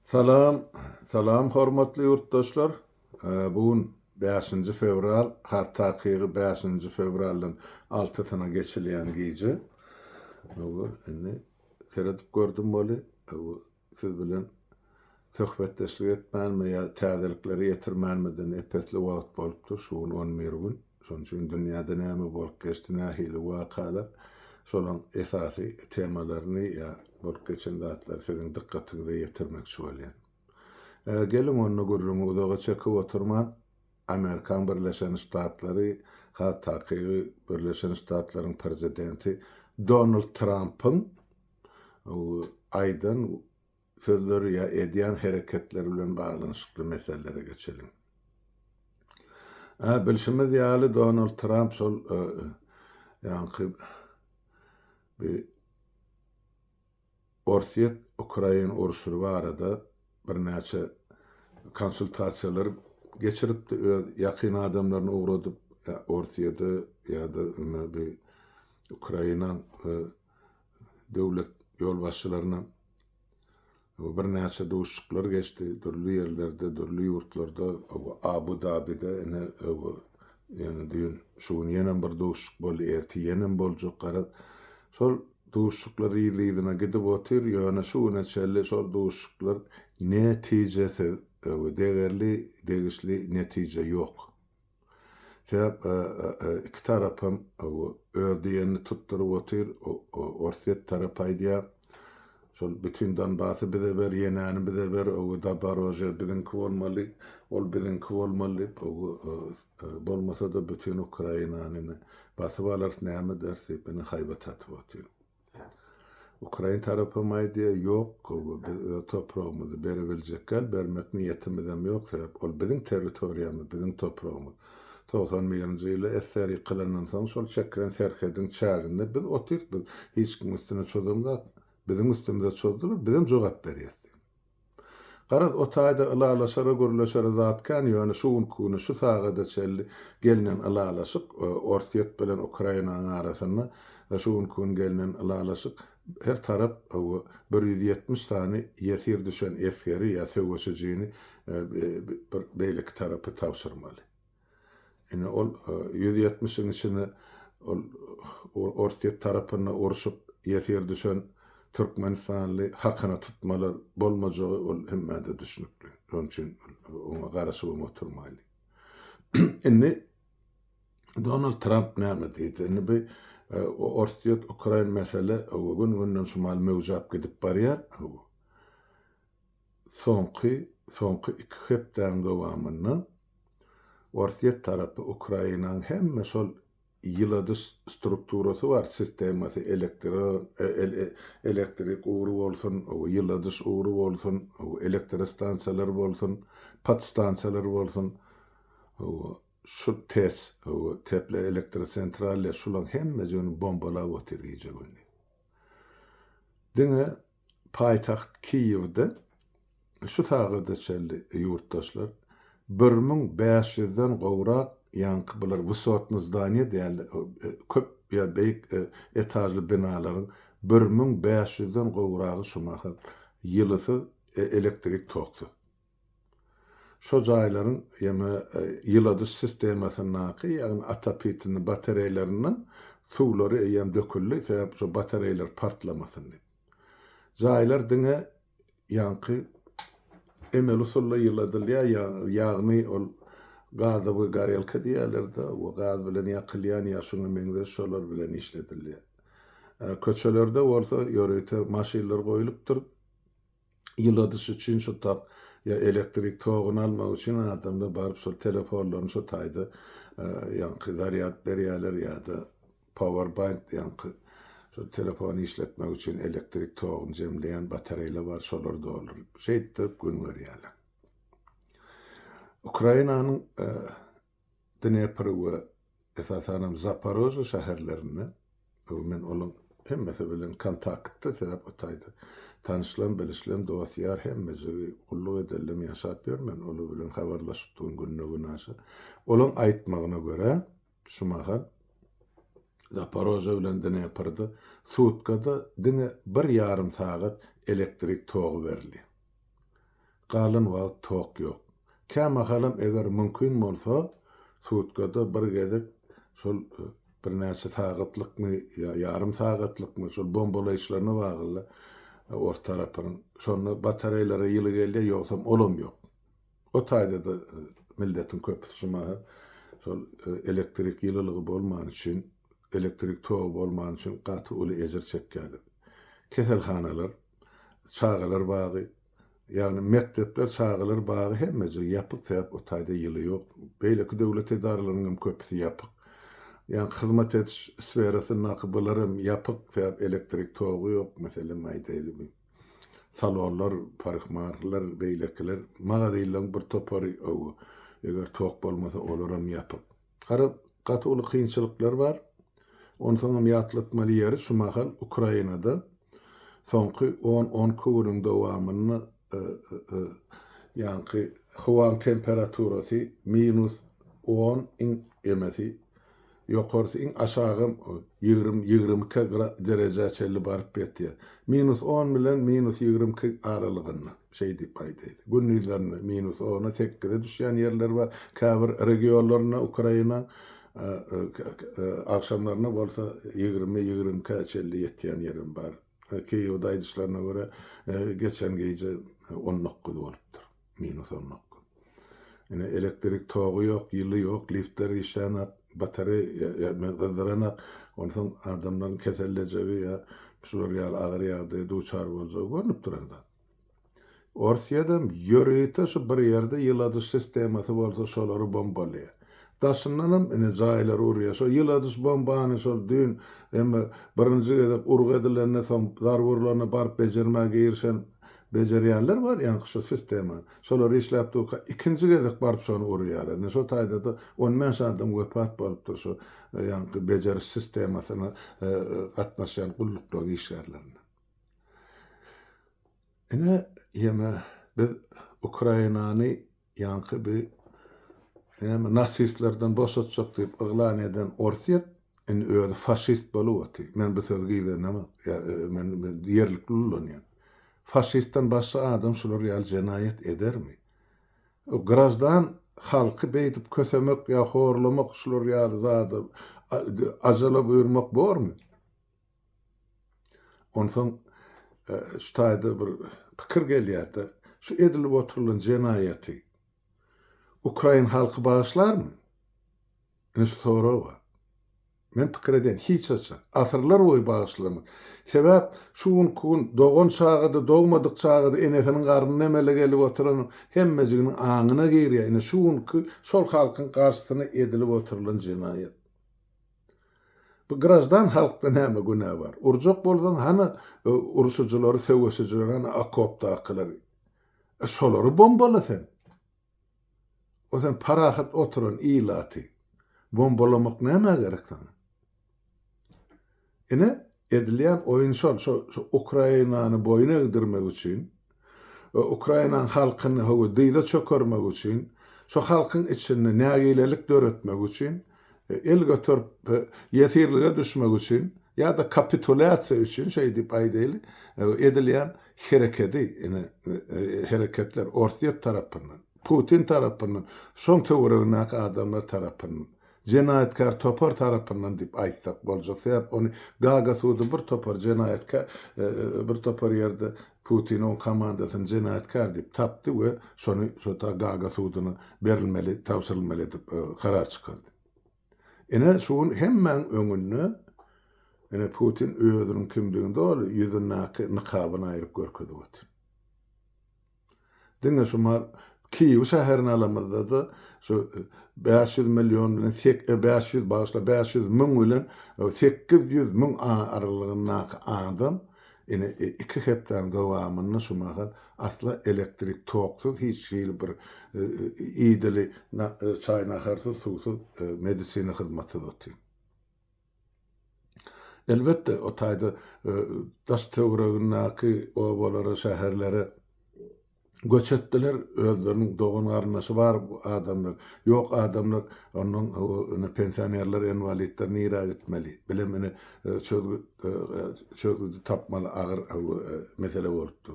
Salam hormatly yurtdaşlar. Bugün 5 fevral, takygy 5 fevraldan 6-syna geçilýän gije. Bu indi seredip gördüm boli. Bu siz bilen söhbetdeşlik etmänmi ýa täzelikleri ýetirmänmiden epesli wagt bolupdyr. Şuň 11 gün. Şoň üçin dünýäde näme bolup geçdi, nähili wakalar. Şolaň esasy temalaryny ýa bolup geçen zatlar sizin dikkatinize ýetirmekçi bolýan. Gelin onu görürüm, uzağa çekip oturman Amerikan Birleşen Ştatlary, takygy Birleşen Ştatlaryň prezidenti Donald Trump'ın aýdan sözleri ýa edýän hereketleri bilen baglanşykly meselelere geçelim. Bilşimiz ýaly Donald Trump şol ýanky bir Orsiýet Ukraina urşury barada bir näçe konsultasiýalar geçiripdi, ýakyn adamlaryny ugradyp Orsiýede ýa-da bir Ukraina döwlet ýolbaşçylaryna bir näçe duşuklar geçdi, durly ýerlerde, durly ýurtlarda, Abu Dhabi'de ýani diýen şuň ýene bir duşuk boldy, erti ýene boljak gara. Şol duşuklar ýylyna gidip otyr, ýöne şu näçeli şol duşuklar netijesi degişli netije ýok. Sebäp iki tarap hem öldüýeni tutturup otyr, Orsiýet tarapy aýdýar. Şol bütün Donbassy bize ber, ýenäni bize ber, Zaporojye biziňki bolmaly, ol biziňki bolmaly. Bolmasa da bütün Ukrainanyny basyp alar, näme dersi beni haýbat atyp otyr. Ukraina tarapy maýdy ýok, toprağymyzy berebiljekler, bermek niýetimizem ýok. Sebäp ol biziň territoriýamyz, biziň toprağymyz. 91-nji ýyly eseri kılanan soň şol çekren serhedin çäginde biz otyrdyk. Biz hiç kim üstüne çözümde, biziň üstümizde çözdüler, bizim jogap berýärdi. Garaz o taýda ılalaşara görleşere zatkan ýöne şuň kuny şu sagada çelli gelinen ılalaşyk Orsiýet bilen Ukrainanyň arasyna şuň kun gelinen ılalaşyk her tarap 170 tane ýesir düşen eskeri ýa söwüşijini bir beýlik tarapy tapşyrmaly. Ine ol 170-iň içine Orsiýet tarapyna urşup ýesir düşen Türkmenistanly hakyna tutmalar bolmajagy ol hemmede düşünükli. Şoň üçin oňa garaşyp oturmaly. Indi Donald Trump näme diýdi? Indi bir Orsiýet Ukraina mesele günden şumal mewjap gidip barýar. Soňky 2 hepden dowamyny Orsiýet tarapy Ukrainanyň hemme şol ýylady strukturasy bar, sistemasy, elektrik ugru bolsun, ýylady ugru bolsun, elektrostansiýalar bolsun, patstansiýalar bolsun, şu teple elektrosentraller şulan hemmejini bombalap otirýär günni. Diňe paýtaxt Kiýewde şu sagada çelli ýurtdaşlar 1500-den gowrak ýanky bular wysotny zdaniýa diýerler, köp ýa beýik etajly binalaryň 1500-den gowragy şumaha ýylysy elektrik toksuz. Şo jaýlaryň ýylady sistemasynaky ýagny atapitini batareýalarynyň suwlary eýen döküldi, sebäp şo batareýalar partlamasyn. Jaýlar diňe ýanky emel usulla ýyladylýar, ýagny ol gazy we garelka diýerler-de, o gaz bilen ýakylýan ýaşyny meňde şolar bilen işledilýär. Köçelerde bolsa ýöreýte maşinler goýulypdyr. Ýyladyş üçin şu tak ýa elektrik togyny almak üçin adamlar baryp şol telefonlaryny şu taýda ýanky zaryat berýärler ýa-da power bank ýanky şu telefony işletmek üçin elektrik togyny jemleýän batareýalar bar, şolar dolduryp şeýtdirip gün berýärler. Ukrainanyň Dnepr we esasanam Zaporojye şäherlerini men olaň hemmesi bilen kontaktda sebäp o taýda tanışlan, bilişlen, dosýar hemmesi gulluk edelim ýaşap bermen, olu bilen habarlaşyp durun günne aşa. Olaň aýtmagyna görä, şumaha Zaporojye bilen Dnepr'de sutkada diňe 1,5 sagat elektrik togy berilýär. galyn wagt tok ýok. Käme halam eger mümkin bolsa suutkada bir gezek şol bir näçe sagatlyk ya yarım sagatlyk şol bombalaýyşlaryna bagyly orta tarapyň şonu batareýlara ýyly geldi ýoksam olam ýok. O taýda da milletin köpüsü şol elektrik ýylylygy bolman üçin, elektrik togy bolman üçin gaty uly ejer çekýärler. Keselhanalar, çağalar bagy, ýagny mektepler, çağalar bagy hemmesi ýapyk täp o taýda ýyly ýok. Beýleki döwlet edaralarynyň köpüsi ýapyk. Yani hizmet etiş sferasının akıbılarım yapık sebep elektrik toğu yok mesela maydaylı bir salonlar, parikmarlar, beylekiler mağa değillen bir topari oğu eğer toğ bolmasa olurum yapık. Katı ulu kıyınçılıklar var. Onu sonra yatlatmalı yeri şu mahal Ukrayna'da sonki 10 kuğunun devamını yani havan temperaturası -10 emesi yokarsı in aşağı 20 derece çelli barıp betdi. -10 bilen -20 aralygynda şey dip aýdy. Gündüzlerinde -10'a 8'e düşýän yerler var. Käbir regionlaryna Ukraina akşamlarına bolsa 20 çelli ýetýän yerim bar. Kiýewde aýdyşlaryna göre geçen gece 19 bolupdyr. -19. Ine elektrik toğu yok, ýyly yok, liftler işlänip batarya gızdırana ondan adamların kesellecegi ya şular ýaly agyr ýagdaýda duçar bolsa görnüp duranda. Orsiýada ýöreýte şu bir ýerde ýyladys sistemasy bolsa şolary bombalýar. Daşyndanam ine jaýlar urýar. Şo ýyladys bombany şol dün emmi birinji gezek urg edilende soň zarwurlaryna baryp bejermäge girişen bejerýänler var ýa-ni şu sistema. Şolary işläp durýar. Ikinji gezek baryp şonu urýarlar. Ne şo taýda da 10 men adam wepat bolupdyr şu ýa-ni bejeriş sistemasyna gatnaşan gullukdagy işlerlerine. Ine ýeme biz Ukrainany ýa-ni bir nasistlerden boşatjak diýip yglan eden Orsiýet özü faşist bolupdy. Men bu söz giýlenmem. Men ýerlikli ulanýan. Faşistten başga adam şular ýaly jenaýet edermi? O grazdan halky beýdip kösemek ýa horlamak şular ýaly zady ajala buyurmak bormy? Ondan şu taýda bir pikir gelýärdi. Şu edilip oturulan jenaýeti Ukraina halky bağışlarmy? Ne soraw var. Men pikir eden hiç açan. Asırlar boyu bağışlamak. Sebep şuun doğun çağıda, doğmadık çağıda enesinin karnına emele gelip oturan hemmeciginin ağına giriyor. Ene şuun sol halkın karşısına edilip oturulan cinayet. Bu grazdan halkta näme günah var? Urjak bolsan hana uruşucuları, sevgisicuları, hana akopta akıları. Şolary bombala sen. O sen parahat oturan ilatı. Bombalamak näme gerek sana? Ine edilýän oýunçal şu Ukrainany boyuna ýygdyrmak üçin, Ukraina halkyny howa diýde çökermek üçin, şu halkyň içinde nägilelik döretmek üçin, el götürüp ýetirlige düşmek üçin ýa-da kapitulasiýa üçin şey diýip aýdyly edilýän hereketi, ine hereketler Orsiýet tarapyndan, Putin tarapyndan, şoň töweregine adamlar tarapyndan jenayetkar topar tarapyndan diýip aýtsak boljak. Sebäp ony gaga suwdy bir topar jenayetkar bir topar ýerde Putin o komandasyny jenayetkar diýip tapdy we şonu şu ta gaga suwdyny berilmeli, tapşyrylmaly diýip karar çykardy. Ene şuň hemmen öňünde ene Putin özüniň kimdiginde ol ýüzündäki niqabyny aýryp görkezdi. Dinle şumar Kiýew şäherini alamazda da şu 500 milyon bilen 500 bağışla 500 müň bilen 800 müň aralygynda adam ene 2 heptan dowamyny şumaga asla elektrik toksuz hiç bir iýdili çaýnaharsyz suwsuz medisina hyzmaty dotdy. Elbetde o taýda daş töweregindäki owalara şäherlere göçetdiler, özlerinin doğun arnasy bar adamlar. Yok adamlar, onun pensionerler, envalidler nira gitmeli. Bilemini çözgü tapmalı ağır mesele bolupdy.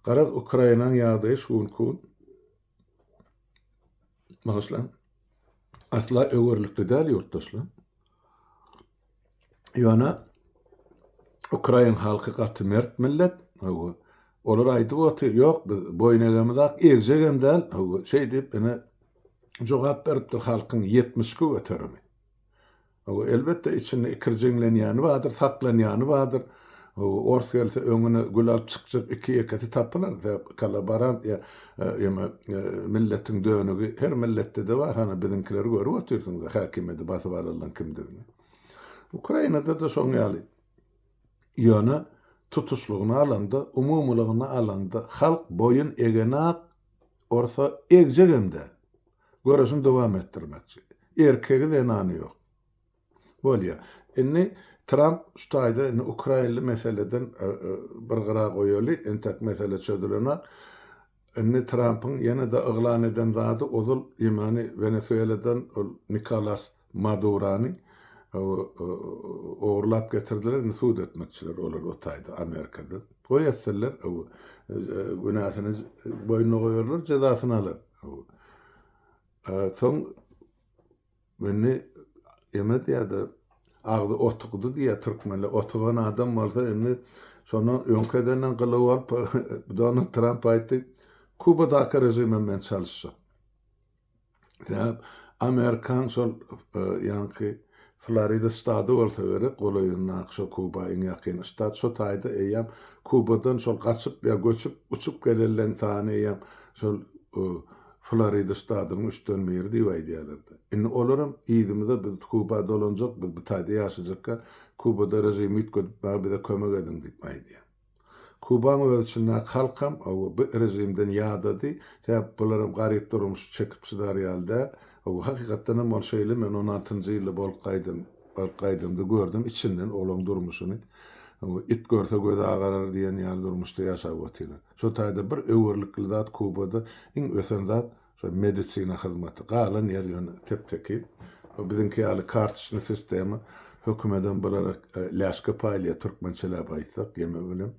Garaz Ukrainanyň ýagdaýy şunkun. Masalan, asla öwürlikde däl ýurtdaşlar. Ýöne Ukrain halky gaty mert millet. Olar aýdyp oty, ýok biz boýnagamyzak egzegem däl. Şey diýip ene jogap beripdir halkyň 70-ge götermi. Elbetde içinde ikirjenglenýäni bardyr, saklanýany bardyr. Orsa gelse öňüne gül alyp çykjak iki ýeketi tapylar. Kalabarant milletiň dönügi her milletde de bar. Hana bizinkiler görüp otursunlar. Hakimeti basyp alan kimdir? Ukrainada da şoň ýaly. Ýöne tutuşlugyny alanda, umumylygyny alanda halk boyun egenak orsa egjegemde görüşini dowam etdirmekçi. Erkegi de nany ýok. Bolýa. Inni Trump ştaýda Ukrainli meseleden bir gyra goýaly, entek mesele çözülenek. Inni Trump'yň ýene-de yglan eden zady ozul ýmany Venezuela'dan Nicolas Madurony oğurlap getirdiler, nüfuz etmekçiler olur o taýda Amerikada. Goýatsylar, günahyny boýnuna goýarlar, cezasyny alar. Soň meni emet ýa-da agdy otukdy diýe türkmenle otugan adam bolsa endi şonu öňkedenden gylyp alyp Donald Trump aýtdy, Kubadaky rejimem men çalyşy. Amerikan şol ýa-ni Florida stady bolsa gerek, golaýyň nakşa Kuba iň ýakyn stat şo taýda eýem Kubadan şol gaçyp ýa göçüp uçup gelenden sany eýem şol Florida stadynyň üstün biri diýip aýdýarlar. Indi olaram ýydymyzda biz Kuba dolanjak, biz bu taýda ýaşajakka Kubada rejim ýetgedip bize kömek edin diýip aýdýar. Kubanyň ölçüne halkam bu rejimden ýadady, täp bularam garyp durmuş çekip çydar ýalda. Hakykatdan hem şeýle men 16-njy ýylda bolup gaýdymda gördüm içinden olaň durmuşyny. It görse göz agarar diýen ýaly durmuşda ýaşap otylar. Şo taýda bir öwürlikli zat Kubada iň ösen zat şo medisina hyzmaty galan ýer ýöne tepteki. Bizinki ýaly kartuşny sistemi hökümeden bularak läşke paýlya türkmençelep aýtsak ýeme bilen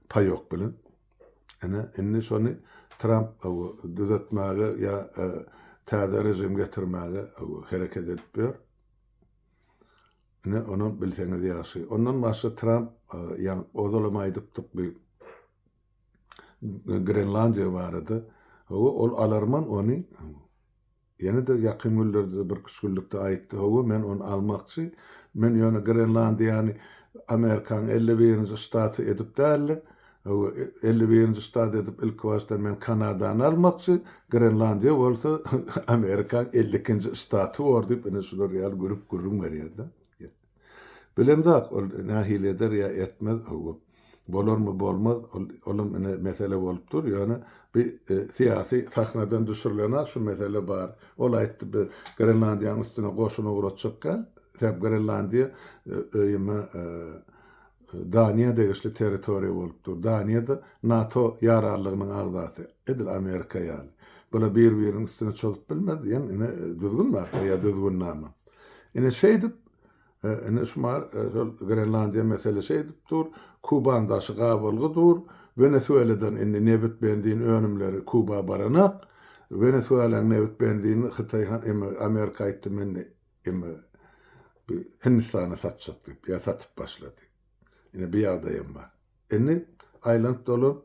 paýok bilen. Indi şonu Trump düzeltmäge ýa täze rejim getirmäge hereket edip ber. Onu bilseňiz ýaşy. Ondan başga Trump ýa ozalam aýdypdyk bir Grenlandiýa barady. Ol alarman ony ýene-de ýakyn günlerde bir küçüklikde aýtdy. Men onu almakçy. Men ýöne Grenlandiýany Amerikan 51-nji ştaty edip däl. 51-nji stat edip ilk başta men Kanadany almakçy, Grenlandiýa bolsa Amerikan 52-nji staty bor diýip ene şular ýaly görüp gurrun berýärdi. Bilemdak ol nähile eder ýa etmez. Bolarmy bolmaz, olam ene mesele bolup dur. Ýöne bir siýasy sahnadan düşürilen şu mesele bar. Ol aýtdy bir Grenlandiýanyň üstüne goşuny uratjak. Täp Grenlandiýa Daniýa degişli territoriýa bolupdyr. Daniýa-da NATO ýararlygynyň agzasy. Edil Amerika ýaly. Bula bir-biriniň üstüne çöküp bilmez diýen ine düzgün marka ýa düzgün nama. Ine şeýdip şumar Grenlandiýa meselesi edip dur. Kuban daşy gabylgy dur. Venezuela'dan indi nebit bendiğin önümleri Kuba baranak. Venezuela'nın nebit bendiğini Xitay Amerika aýtdy men Hindistan'a satacak ya satıp başladı. Yine bir yerdeyim var. Aylant dolu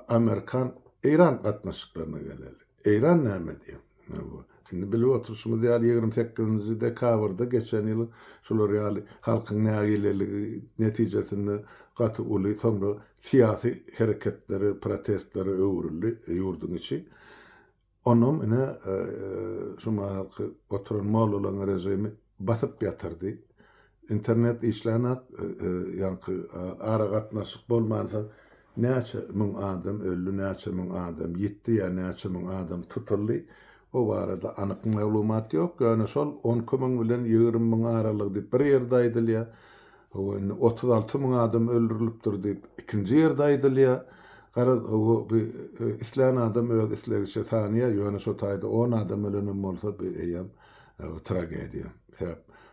Amerikan İran katnaşıklarına geleli. İran näme diýem? Şimdi bilip oturuşumuz ýaly 28-nji dekabrda geçen ýyl şolar ýaly halkyň nägileligi netijesinde gaty uly soňra siýasy hereketleri, protestleri öwrüldi ýurdun içi. Onum ine şuma halky oturan mollaryň rejimi basyp ýatyrdy. İnternet işlänek ýa-ni ara gatnaşyk bolmasa näçe müň adam öldü, näçe müň adam ýitdi ýa näçe müň adam tutuldy. O barada anyk maglumat ýok. Ýöne şol 10 müň bilen 20 müň aralygy bir ýerde aýdylýar. 36 müň adam öldürilipdir diýip ikinji ýerde aýdylýar. Garaz isleýän adam öz islegiçe taniýa ýöne şo taýda 10 adam ölenim bolsa bir eýem tragediýa.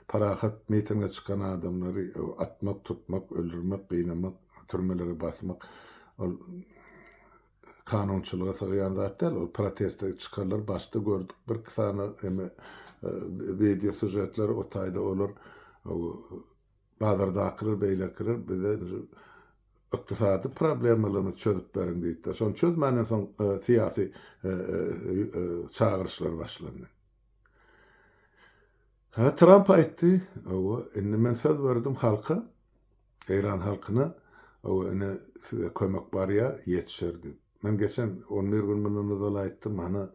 Parahat mitinge çykan adamlary atmak, tutmak, öldürmek, gıynamak, türmelere basmak kanunçylyga sığýan zat däl, ol protestde çykarlar, başda gördük bir kysana video süjetler o taýda olur. Bazarda akırır, beýle kirir, bize ykdysady problemlaryny çözüp berin diýdi. Şonu çözmänden soň syýasy çağırışlar başlandy. Trump aýtdy, indi men söz berdim halka, Iran halkyna, ene size kömek barýar, ýetişerdi. Men geçen 11 gün bundan dolayı aýtdym, mana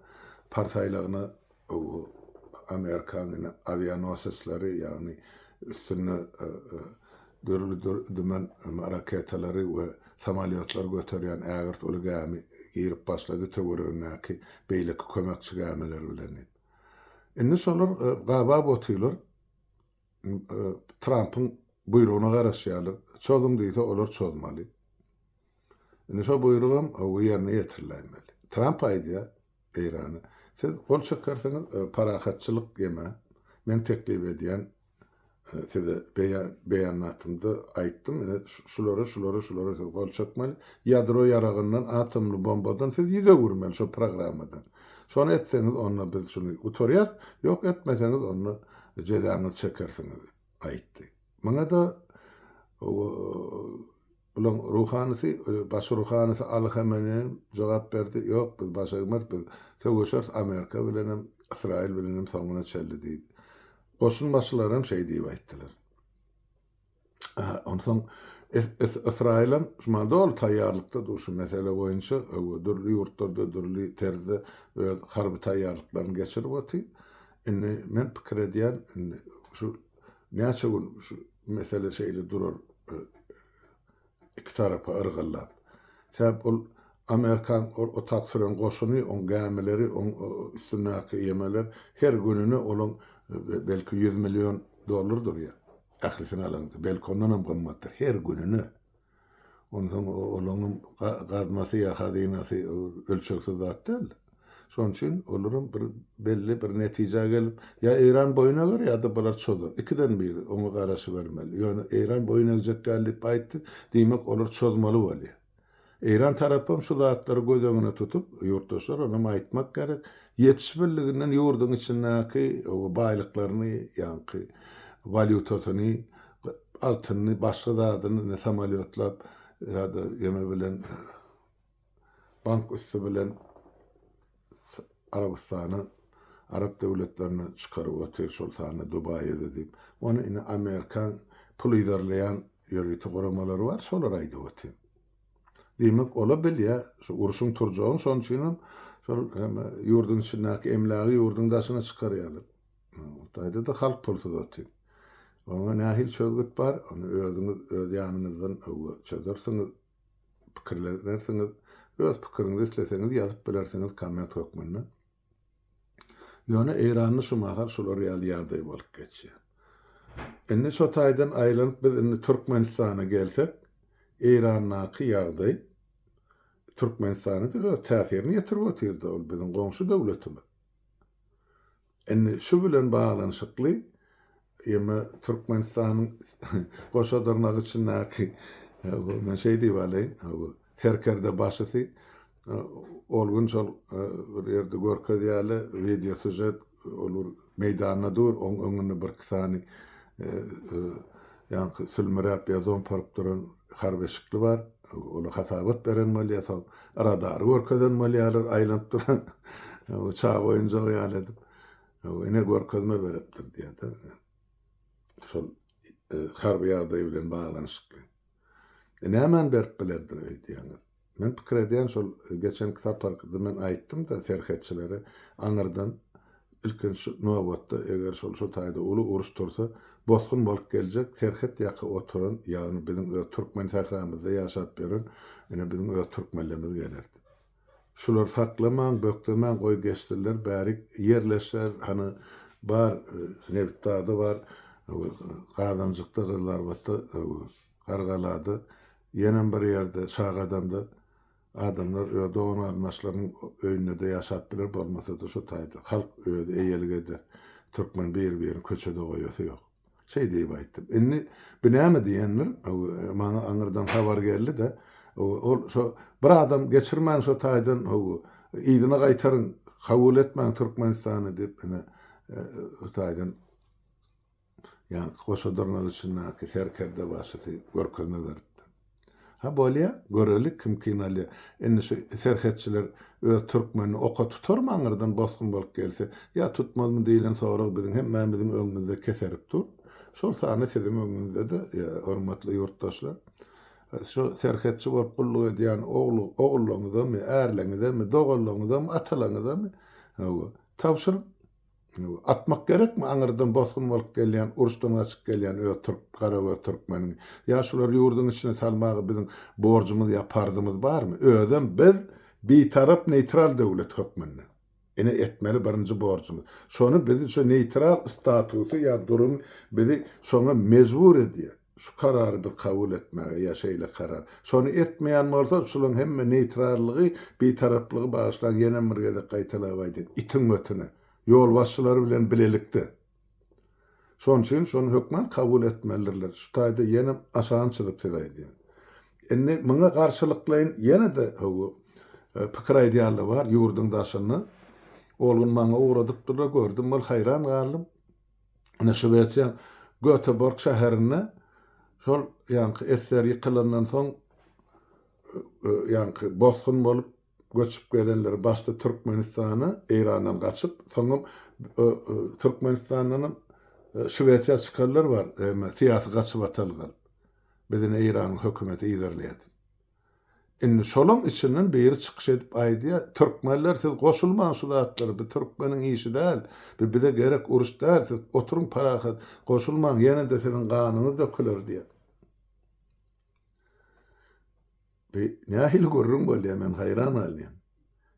partaýlaryna Amerikanyň avianosçylary, ýagny üstüne dümen raketleri we samolyotlar götürýän ägirt uly gämi girip başlady töwerenäki beýleki kömekçi gämeler bilen. Indi şolar gaba botylar Trump'ın buyruğuna garaşýarlar. Çözüm diýse olar çözmeli. Indi şo buyrugam o ýerine ýetirilmeli. Trump aýdýa Irany, siz gol çekersiňiz parahatçylyk ýeme. Men teklip edýän size beýanatymda aýtdym, şulara gol çekmeli. Ýadro ýaragyndan, atomly bombadan siz ýüze gürmeli şo programmadan. Şonu etseňiz onda biz şunu utorýas, ýok etmeseňiz onu jedaňyz çekersiňiz aýtdy. Maňa da bulan ruhanysy, baş ruhanysy Al-Khamenei jogap berdi. Ýok, biz başaýmar, biz söwüşür Amerika bilen Israil bilen soňuna çeldi diýdi. Goşun başlarym şey diýip aýtdylar. Ondan soň Israil'em şumalda ol taýýarlykda şu mesele boýunça dürli ýurtlarda, dürli terde harby taýýarlyklaryny geçirip oty. Indi men pikir edýän, şu näçe gün şu mesele şeýle durar iki tarapa ırgylap. Sebäp ol Amerikan o taksirän goşuny, on gämeleri, on üstünäki ýemeler her gününe olan belki $100 milyon ýa. Ählisini alandy. Belki ondan hem gymmatdyr her gününe. Ondan olanyň gazmasy ýa hadynasy ölçeksiz zat däl. Şoň üçin olaryň bir belli bir netije gelip ýa Iran boýuna gör ýa-da bular çözer. Ikiden biri oňa garaşy bermeli. Ýöne Iran boýuna jekgelip aýtdy, diýmek olar çözmeli bolýar. Iran tarapym şu zatlary göz öňüne tutup, ýurtdaşlar ona aýtmak gerek. Ýetişbilliginden ýurdun içindäki o baýlyklaryny, ýa-ni valyutasyny, altyny, başga zadyny samolyotlar ýa-da ýeme bilen bank üssü bilen Arabistany, Arap döwletlerine çykaryp otyr şol sany Dubaýda diýip. Onu ine Amerikan pul ýerleýän ýörgeti guramalary bar, şolar aýdyp otyr. Diýmek ola bilýär, şu uruşyň turjagyny şoň üçin şol ýurdun içindäki emlagi ýurdun daşyna çykarýarlar. Taýda da halk pulsuz otyr. Ona nähil çözgüt bar, onu özüňiz öz ýanyňyzdan çözersiňiz, pikirlersiňiz, öz pikiriňizi isleseňiz ýazyp bilersiňiz komment hökmünde. Ýöne Iranyň şu mahar şolar ýaly ýardaý bolup geçýär. Indi şo taýdan aýlanyp biz indi Türkmenistana gelsek, Iranyňky ýardaý Türkmenistana da täsirini ýetirip oturdy, ol biziň goňşy döwletimiz. Indi şu bilen baglanyşykly ýeme Türkmenistanyň goşa dyrnak içindäki men şey diýip alaýyn, terkerde başysy ol gün şol bir ýerde görkezýärle video süjet olur meýdanyna dur, öňünde bir kysany ýa-ni sülmerap ýazon paryp duran harbeşikli bar. Ola hasabat berenmeli ýa-da radar görkezenmeli ýalar aýlanyp duran çağa boýunja ýaladym. Ene görkezme beripdir diýende. Şol harby ýardaý bilen baglanyşykly. Nämen berip bilerdir diýende. Men pikir edýän şol geçen kitap parkynda men aýtdym da serhetçilere aňyrdan ilkin şu nowatda eger şol taýda uly uruş tursa bosgun bolup geljek serhet ýaky oturan ýagny biziň öz türkmen sähramyzda ýaşap beren ene biziň öz türkmenlerimiz gelerdi. Şular saklaman, böktemen goý geçdirler, bärik ýerleşler, hani bar Nevttada bar, Gazanjykda Gyllarbatda, Gargalada, ýene bir ýerde Şagadanda adamlar öz doğum arnaşlaryň öýünde ýaşap biler, bolmasa da şu taýda halk öýde eýelgede türkmen bir köçede goýasy ýok. Şey diýip aýtdym. Indi binäme diýenler, maňa aňyrdan habar geldi de So bir adam geçirmän so taýdan ýygyna gaýtaryn kabul etmän Türkmenistany dip taýdan ýani goşadyrnak üçin näki serkerde başy görkezme beripdi. Ha bolýa görelik kim kinali indi şu serhetçiler öz türkmeni oka tutarmy aňyrdan bosgun bolup gelse ýa tutmadymy diýilen sorag biziň hemmemizin öňümizde keserip dur. Şol sany sizin öňünizde de hormatly ýurtdaşlar. Şu serhetçi bolup gulluk edýän oğullarynızamy, erleňizami, dogallaryňızamy, atalaryňızamy tapşyr atmak gerekmi aňyrdan bosgun bolup gelýän, urusdan açyp gelýän öz türk gara we türkmeni. Ýa şular ýurduň içine salmagy biziň borjumyz ýa pardymyz barmy? Özem biz bitarap neutral döwlet hökmünde. Ene etmeli birinji borjumyz. Şonu bizi şu neutral statusy ýa durum bizi şoňa mezbur edýär. Şu karary biz kabul etmäge ýa-şeýle karar. Şonu etmeýän bolsa şularyň hemme neutrallygy, bitaraplygy bagyşlan ýene bir gezek gaýtalap aýdyn. Itiň mötüne. Yol başçylary bilen bilelikde. Şoň üçin şonu hökmen kabul etmelidirler. Şu taýda ýene aşaň çykyp sedaýdy. Enne muňa garşylyklaýyn ýene de pikir aýdýarlar bar ýurduň daşyny. Olgun maňa uğradypdyr gördüm, bol hayran galym. Ana şu beýtsem Göteborg şäherine şol ýanky eser ýykylandan soň ýanky bosgun bolup göçüp gelenler başta Türkmenistany, Eýrandan gaçyp, soňra Türkmenistanyň Şweýçarya çykarlar bar, tiýatry gaçyp atalgan. Biziň Eýran hökümeti iýerleýär. Indi şolaň içinden biri çykyş edip aýdýar, türkmenler siz goşulmaň şu zatlary, bu türkmeniň işi däl, bize gerek uruş däl, siz oturuň parahat, goşulmaň, ýene de siziň ganyňyz döküler diýär. Nähil görürüm bolýar, men hayran alýam.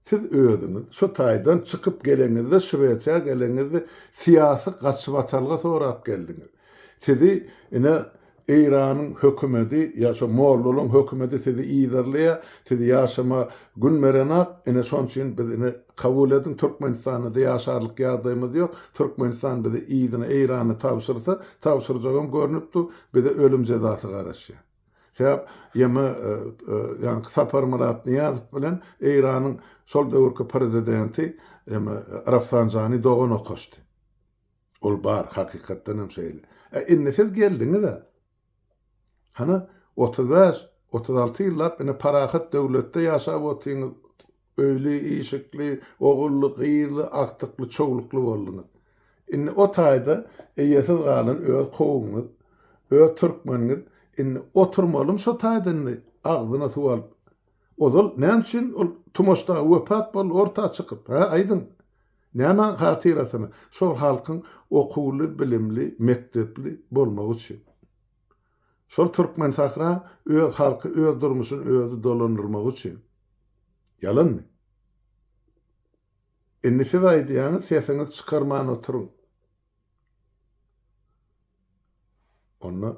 Siz özüňiz şu taýdan çykyp geleňizde, Şweýçarya geleňizde siýasy gaçyp atalga sorap geldiňiz. Sizi ine Eýranyň hökümeti ýa şu Mollalyň hökümeti sizi iýerleýär, sizi ýaşama gün merenak, ene şoň üçin biz ene kabul edin Türkmenistanyda ýaşarlyk ýagdaýymyz ýok. Türkmenistan bizi iýdine Eýrany tapşyrsa, tapşyrjagam görnüpdi, bize ölüm jezasy garaşýar. Sebäp ýeme ýani Sapar Murat Niýazow bilen Eýranyň şol döwürki prezidenti Rafsanjany dogan okaşdy. Ol bar hakykatdan hem şeýle. Indi siz geldiňiz. Hana 35-36 ýyllap ene parahat döwletde ýaşap otyňyz, öýli, işikli, ogully, gyýly, aktykly, çoglukly boldyňyz. Indi o taýda eýesiz galan öz kowuňyz, öz türkmeniňiz indi oturmalym şu taýdan agzyna suwal. Ozal näme üçin ol tumoşda wepat bol orta çykyp, aýdyn. Näme hatirasyny? Şol halkyň okuwly, bilimli, mektepli bolmagy üçin. Şol türkmen sakra öz halky, öz durmuşyny özü dolandyrmak üçin. Yalanmy? Indi siz aýdýaňyz, sesiňiz çykarman oturuň. Onda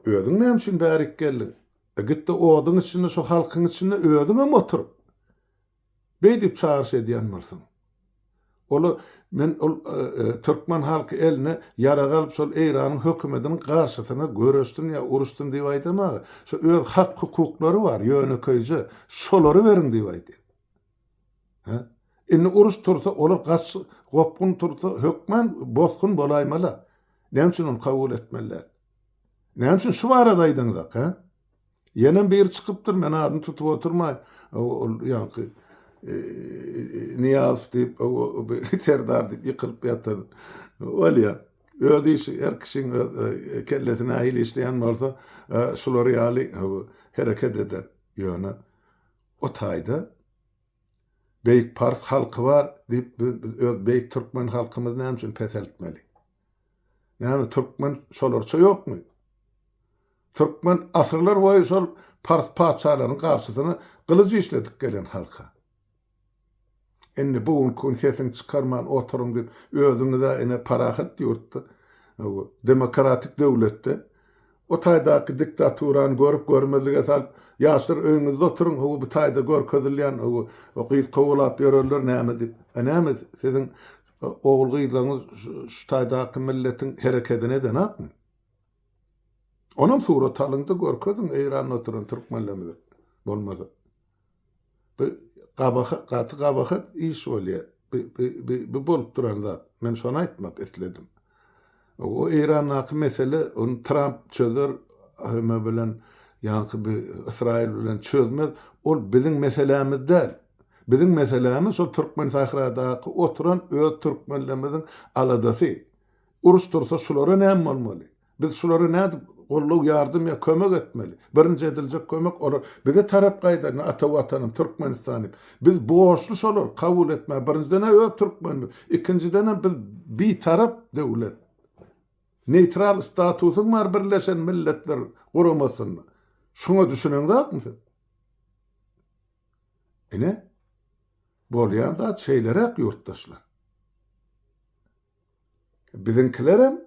özüň näme üçin bärik geldin? Gitdi oduň içinde, şu halkyň içinde özüň oturup beýdip çağırş edýän bolsaň. Olu men Türkmen halky eline ýara galyp şol Eýranyň hökümetiniň garşysyna görüşdüm ýa uruşdum diýip aýdamagy. Şu öz hak hukuklary bar, ýönekeýji, şolary beriň diýip aýdy. Indi uruş tursa, olar gaç gopgun tursa, hökmen bosgun bolaýmala. Näme üçin onu kabul etmeliler? Näme üçin şu barada aýdyňyz? Ýene bir çykypdyr, men adyny tutup oturmaý. Ýa-ni Niýazow diýip, Serdar diýip ýykylyp ýatar. Bolýa. Öz işi, her kişiň kellesine aýyl işleýän bolsa, şolary ýaly hereket eder ýöne. O taýda beýik pars halky bar diýip öz beýik türkmen halkymyz näme üçin peseltmeli? Näme türkmen şolarça ýokmy? Türkmen asyrlar boýy şol pars paçalaryň garşysyna gylyjy işledip gelen halka. Indi bugünkü sesiň çykarman oturuň diýip özüňize ene parahat ýurtda, demokratik döwletde o taýdaky diktaturany görüp görmezlige sal ýaşlar öňüňizde oturuň, bu taýda görkezilýän o gyýyt kowlap ýörerler näme diýip. Näme siziň ogul gyýlaňyz şu taýdaky milletiň hereketine denapmy? Onam surat alındı görkezin Eýranyň oturan türkmenlerimiz. bolmady. Bu gaty gabahat iş bolýar. Bu bolup duran zat. Men şonu aýtmak isledim. O İran'daki mesele onu Trump çözer, höme bilen ýa-ni İsrail bilen çözmez. Ol biziň meselemiz däl. Biziň meselemiz o Türkmen sahradaky oturan öz türkmenlerimiziň aladasy. Uruş dursa şulara näme bolmaly? Biz şulara näde gollaw ýardym ýa kömek etmeli. Birinji ediljek kömek olar. Bize tarap gaýda ata watanym Türkmenistany. Biz borçly şolar kabul etme. Birinjiden öz Türkmen, ikinciden biz bir tarap döwlet. Neutral statusyň bar Birleşen Milletler guramasyny. Şuňa düşüneň zatmysy? Ene bolýan zat şeýlerek ýurtdaşlar. Biziňkilerem,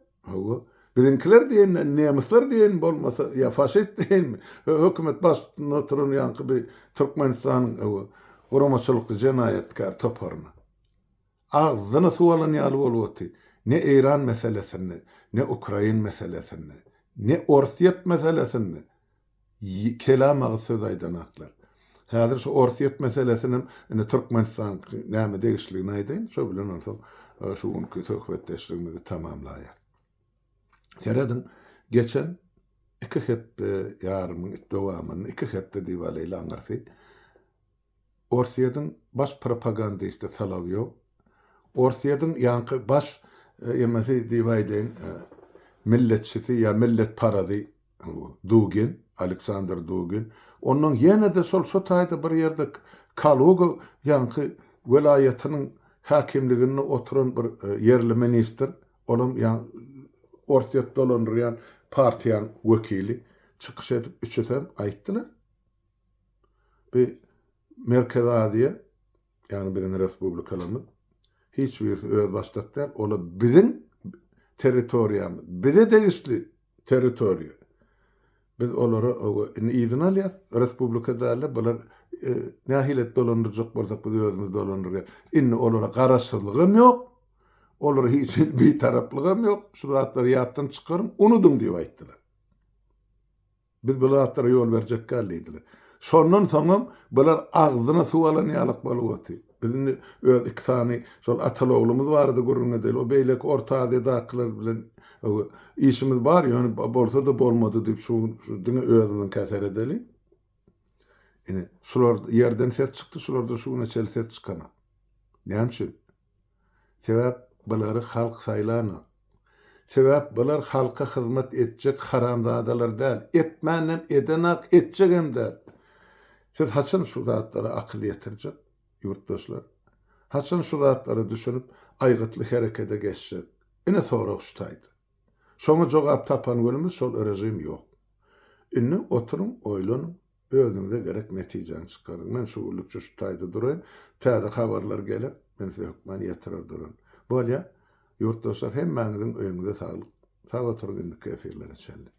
biziňkiler diýen nemisler diýen bolmasa ýa faşist diýenmi? Hökümet başlygyna oturan ýa-ni bir Türkmenistanyň guramaçylyk jenaýatkar toparny. Ağzyna suwalan ýaly bolupdy. Ne İran meselesini, ne Ukrayn meselesini, ne Orsiyet meselesini kelam söz aýdanaklar. Häzir şu Orsiyet meselesinin Türkmenistan näme degişligini aýdyn, şo bilen olsa şu günkü söhbetdeşligimizi tamamlaýar. Seredin geçen 2 hepde ýarymyň dowamyny 2 hepde diwaly aňarsy. Orsiýadyň baş propagandisti Solovyow, Orsiýadyň ýa-ni baş emesi diýýän milletçisi ýa millet parady Dugin, Aleksandr Dugin. Onuň ýene-de şol taýda bir ýerde Kaluga ýa-ni welaýatynyň häkimliginde oturan bir yerli minister, olam ýa Orsiýat dolandyrýan partiýanyň wekili çykyş edip üçesem aýtdylar. Bir Merkez Aziýa, ýani biziň respublikalarymyz hiç bir öz başlykda ola biziň territoriýamyz, bize degişli territoriýa. Biz olary izin alýar, respublikada bular nähilet dolandyrjak bolsak biz özümiz dolandyrýar. Inni olara garaşdyrlygym ýok. Olara hiç bir taraplygym ýok. Şu zatlary ýatdan çykarym, unudum diýip aýtdylar. Biz bu zatlara ýol berjek geldiler. Şondan soňam bular agzyna suwalan ýalyk bolupdy. Biziň öz iksany şol atalowlumuz bardy gurruna del. O beýlek orta adaklar bilen işimiz bar ýöne bolsa da bolmady diýip şu diňe özüniň käser edeli. Ine şular ýerden ses çykdy, şularda şuna çel ses çykana. Näme üçin? Sebäp bulary halk saýlana. Sebäp bular halka hyzmat etjek haramzadalar däl. Etmänden edenak etjegem däl. Siz haçan şu zatlary akyl ýetirjek ýurtdaşlar. Haçan şu zatlary düşünüp aýgytly herekete geçsek. Ine soraq şutaýdy. Şoňa jogap tapan welimiz şol rejim ýok. Inni oturun, oýlanyň, özüňize gerek netijeni çykaryň. Men şu ulukça şu taýda duraýyn, täze habarlar gelip, men size hukman ýetirer durun. Bolýa, ýurtdaşlar hemmäňiziň öýüňize saglyk. Sag oturun, kefirlere çelli.